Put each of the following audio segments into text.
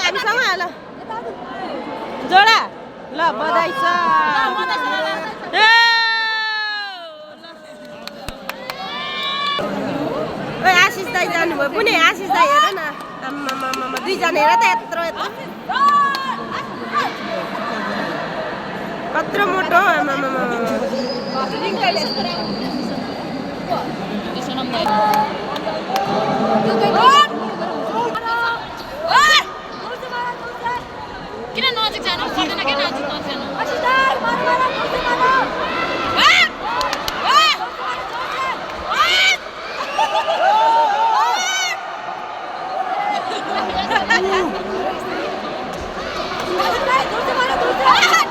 हामीसँग ल जोडा ल बधाई छ आशिष दाई जानुभयो पुनि आशिष दाई हेर न आम्मामामा दुईजना हेर त यत्रो कत्रो मोटो आम्मामामा किन नजिक जानु पर्दैन के नजिक नजानु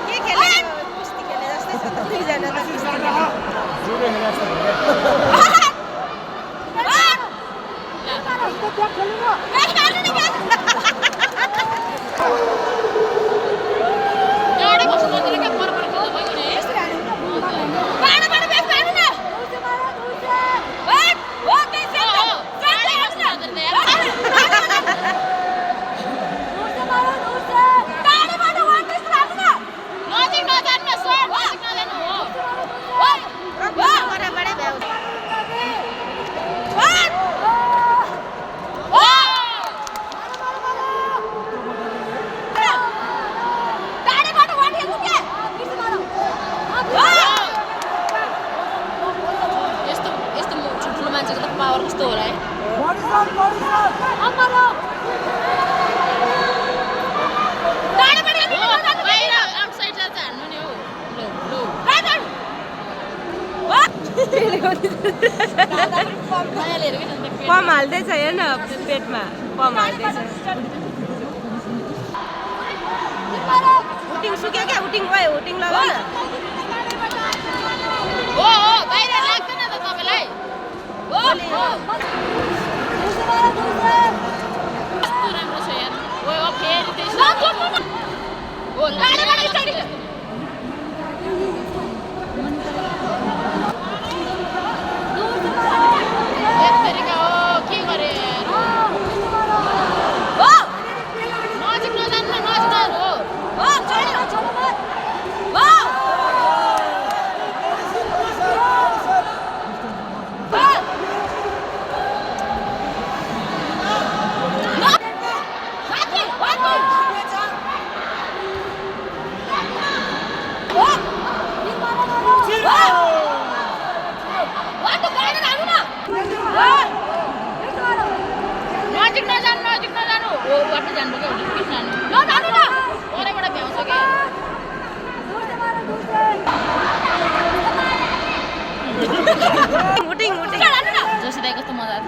के खेले कुस्ती खेले जस्तै छ त दुईजना त पावर कस्तो होला है बाहिर आउटसाइड जान्छ हान्नु नि हो पम हाल्दैछ हेर्न पेटमा पम हाल्दैछ हुटिङ सुक्यो क्या हुटिङ भयो हुटिङ लगाउ न हो बाहिर लाग्दैन त तपाईलाई कस्तो राम्रो छ यार ओ फेरि त्यसो हो तरिका हो के गरे नजिक नजानु नजिक हो नजिक नजानु हो बाटो जानुभयो कि जानु नजानु न ओरेबाट भ्याउँछ क्या हुटिङ हुटिङ जोशी दाइ कस्तो मजा